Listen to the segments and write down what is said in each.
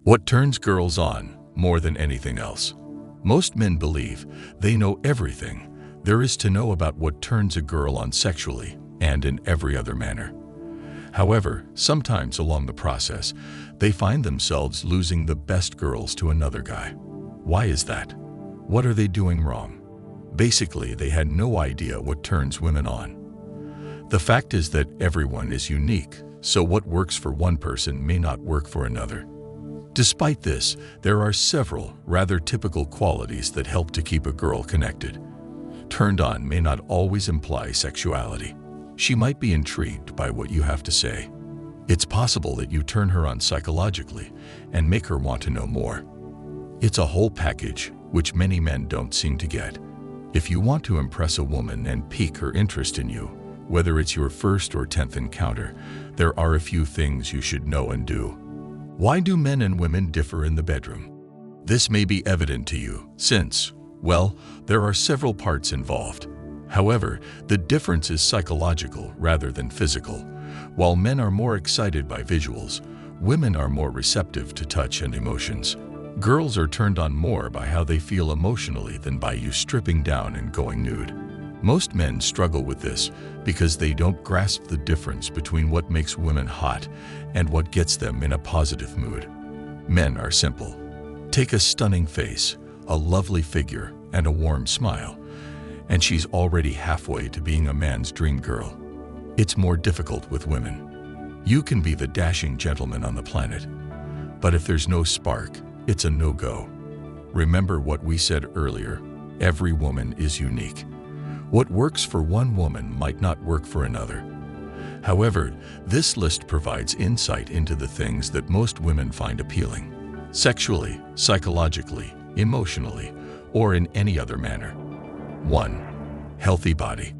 What turns girls on more than anything else? Most men believe they know everything there is to know about what turns a girl on sexually and in every other manner. However, sometimes along the process, they find themselves losing the best girls to another guy. Why is that? What are they doing wrong? Basically, they had no idea what turns women on. The fact is that everyone is unique, so what works for one person may not work for another. Despite this, there are several rather typical qualities that help to keep a girl connected. Turned on may not always imply sexuality. She might be intrigued by what you have to say. It's possible that you turn her on psychologically and make her want to know more. It's a whole package, which many men don't seem to get. If you want to impress a woman and pique her interest in you, whether it's your first or 10th encounter, there are a few things you should know and do. Why do men and women differ in the bedroom? This may be evident to you since, well, there are several parts involved. However, the difference is psychological rather than physical. While men are more excited by visuals, women are more receptive to touch and emotions. Girls are turned on more by how they feel emotionally than by you stripping down and going nude. Most men struggle with this because they don't grasp the difference between what makes women hot and what gets them in a positive mood. Men are simple. Take a stunning face, a lovely figure, and a warm smile, and she's already halfway to being a man's dream girl. It's more difficult with women. You can be the dashing gentleman on the planet, but if there's no spark, it's a no-go. Remember what we said earlier, every woman is unique. What works for one woman might not work for another. However, this list provides insight into the things that most women find appealing, sexually, psychologically, emotionally, or in any other manner. 1. Healthy body.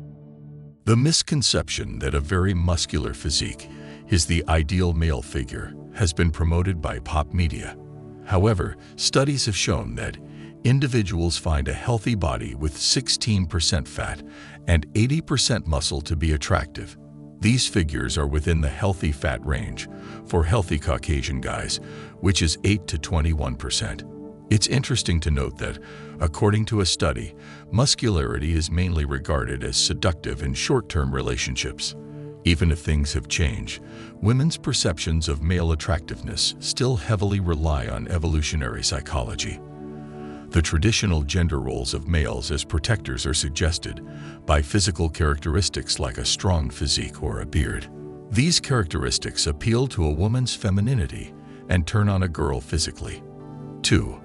The misconception that a very muscular physique is the ideal male figure has been promoted by pop media. However, studies have shown that individuals find a healthy body with 16% fat and 80% muscle to be attractive. These figures are within the healthy fat range for healthy Caucasian guys, which is 8 to 21%. It's interesting to note that, according to a study, muscularity is mainly regarded as seductive in short-term relationships. Even if things have changed, women's perceptions of male attractiveness still heavily rely on evolutionary psychology. The traditional gender roles of males as protectors are suggested by physical characteristics like a strong physique or a beard. These characteristics appeal to a woman's femininity and turn on a girl physically. 2.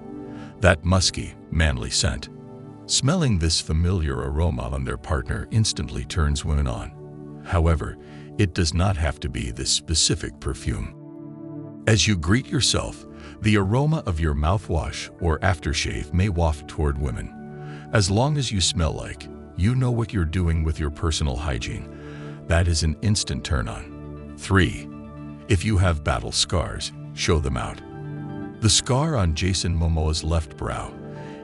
That musky, manly scent. Smelling this familiar aroma on their partner instantly turns women on. However, it does not have to be this specific perfume. As you greet yourself, the aroma of your mouthwash or aftershave may waft toward women. As long as you smell like you know what you're doing with your personal hygiene, that is an instant turn-on. 3. If you have battle scars, show them out. The scar on Jason Momoa's left brow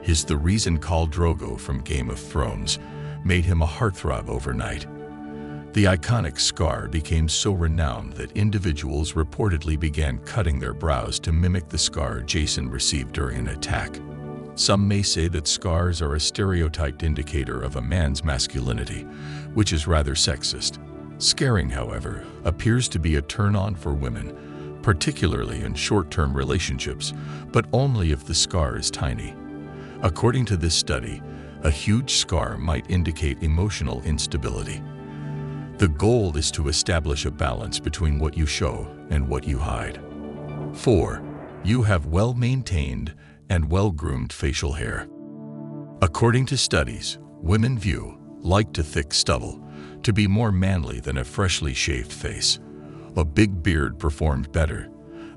is the reason Khal Drogo from Game of Thrones made him a heartthrob overnight. The iconic scar became so renowned that individuals reportedly began cutting their brows to mimic the scar Jason received during an attack. Some may say that scars are a stereotyped indicator of a man's masculinity, which is rather sexist. Scarring, however, appears to be a turn-on for women, particularly in short-term relationships, but only if the scar is tiny. According to this study, a huge scar might indicate emotional instability. The goal is to establish a balance between what you show and what you hide. 4. You have well-maintained and well-groomed facial hair. According to studies, women view like to thick stubble to be more manly than a freshly shaved face. A big beard performed better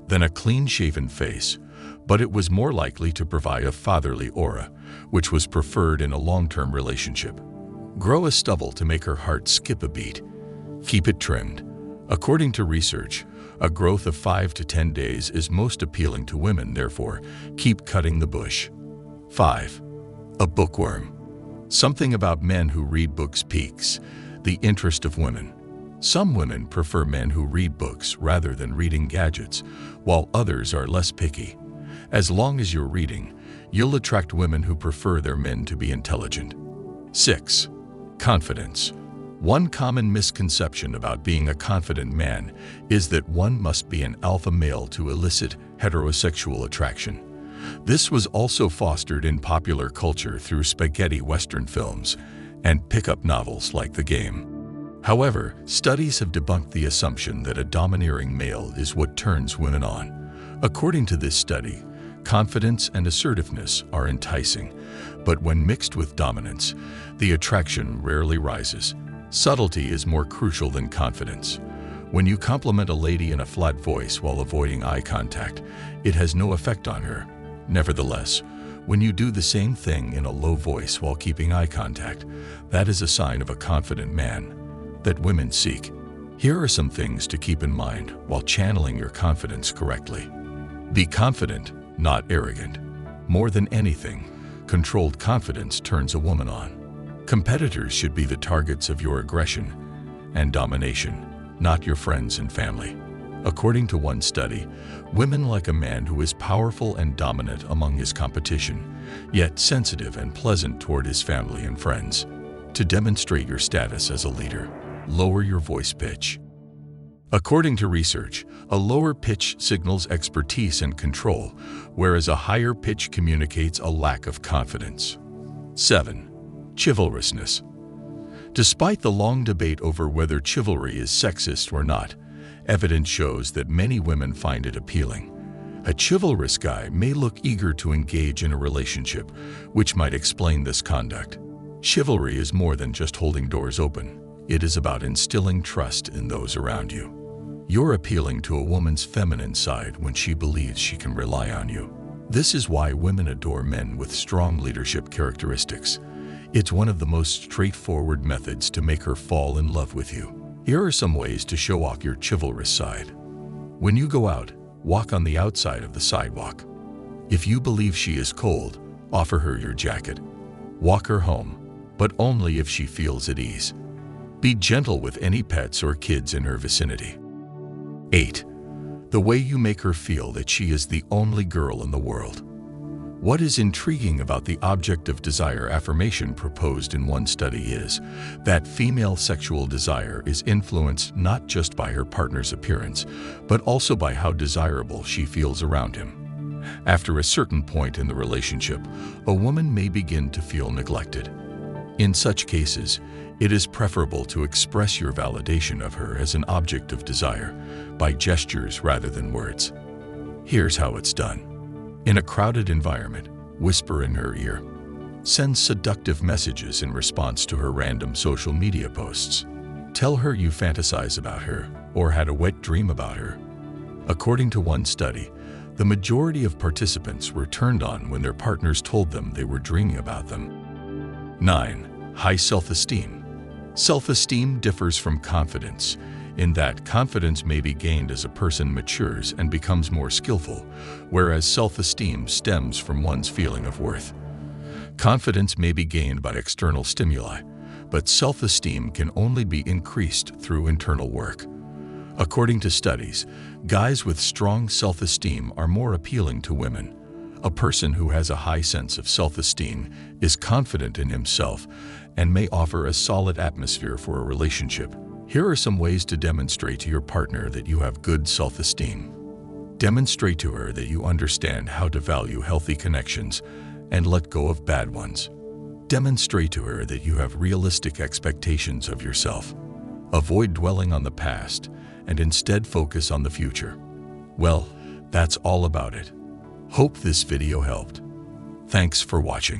than a clean-shaven face, but it was more likely to provide a fatherly aura, which was preferred in a long-term relationship. Grow a stubble to make her heart skip a beat. Keep it trimmed. According to research, a growth of 5 to 10 days is most appealing to women, therefore, keep cutting the bush. 5. A bookworm. Something about men who read books piques the interest of women. Some women prefer men who read books rather than reading gadgets, while others are less picky. As long as you're reading, you'll attract women who prefer their men to be intelligent. 6. Confidence. One common misconception about being a confident man is that one must be an alpha male to elicit heterosexual attraction. This was also fostered in popular culture through spaghetti Western films and pickup novels like The Game. However, studies have debunked the assumption that a domineering male is what turns women on. According to this study, confidence and assertiveness are enticing, but when mixed with dominance, the attraction rarely rises. Subtlety is more crucial than confidence. When you compliment a lady in a flat voice while avoiding eye contact, it has no effect on her. Nevertheless, when you do the same thing in a low voice while keeping eye contact, that is a sign of a confident man that women seek. Here are some things to keep in mind while channeling your confidence correctly. Be confident, not arrogant. More than anything, controlled confidence turns a woman on. Competitors should be the targets of your aggression and domination, not your friends and family. According to one study, women like a man who is powerful and dominant among his competition, yet sensitive and pleasant toward his family and friends. To demonstrate your status as a leader, lower your voice pitch. According to research, a lower pitch signals expertise and control, whereas a higher pitch communicates a lack of confidence. 7. Chivalrousness. Despite the long debate over whether chivalry is sexist or not, evidence shows that many women find it appealing. A chivalrous guy may look eager to engage in a relationship, which might explain this conduct. Chivalry is more than just holding doors open. It is about instilling trust in those around you. You're appealing to a woman's feminine side when she believes she can rely on you. This is why women adore men with strong leadership characteristics. It's one of the most straightforward methods to make her fall in love with you. Here are some ways to show off your chivalrous side. When you go out, walk on the outside of the sidewalk. If you believe she is cold, offer her your jacket. Walk her home, but only if she feels at ease. Be gentle with any pets or kids in her vicinity. 8. The way you make her feel that she is the only girl in the world. What is intriguing about the object of desire affirmation proposed in one study is that female sexual desire is influenced not just by her partner's appearance, but also by how desirable she feels around him. After a certain point in the relationship, a woman may begin to feel neglected. In such cases, it is preferable to express your validation of her as an object of desire by gestures rather than words. Here's how it's done. In a crowded environment, whisper in her ear. Send seductive messages in response to her random social media posts. Tell her you fantasize about her or had a wet dream about her. According to one study, the majority of participants were turned on when their partners told them they were dreaming about them. 9. High self-esteem. Self-esteem differs from confidence in that confidence may be gained as a person matures and becomes more skillful, whereas self-esteem stems from one's feeling of worth. Confidence may be gained by external stimuli, but self-esteem can only be increased through internal work. According to studies, guys with strong self-esteem are more appealing to women. A person who has a high sense of self-esteem is confident in himself and may offer a solid atmosphere for a relationship. Here are some ways to demonstrate to your partner that you have good self-esteem. Demonstrate to her that you understand how to value healthy connections and let go of bad ones. Demonstrate to her that you have realistic expectations of yourself. Avoid dwelling on the past and instead focus on the future. Well, that's all about it. Hope this video helped. Thanks for watching.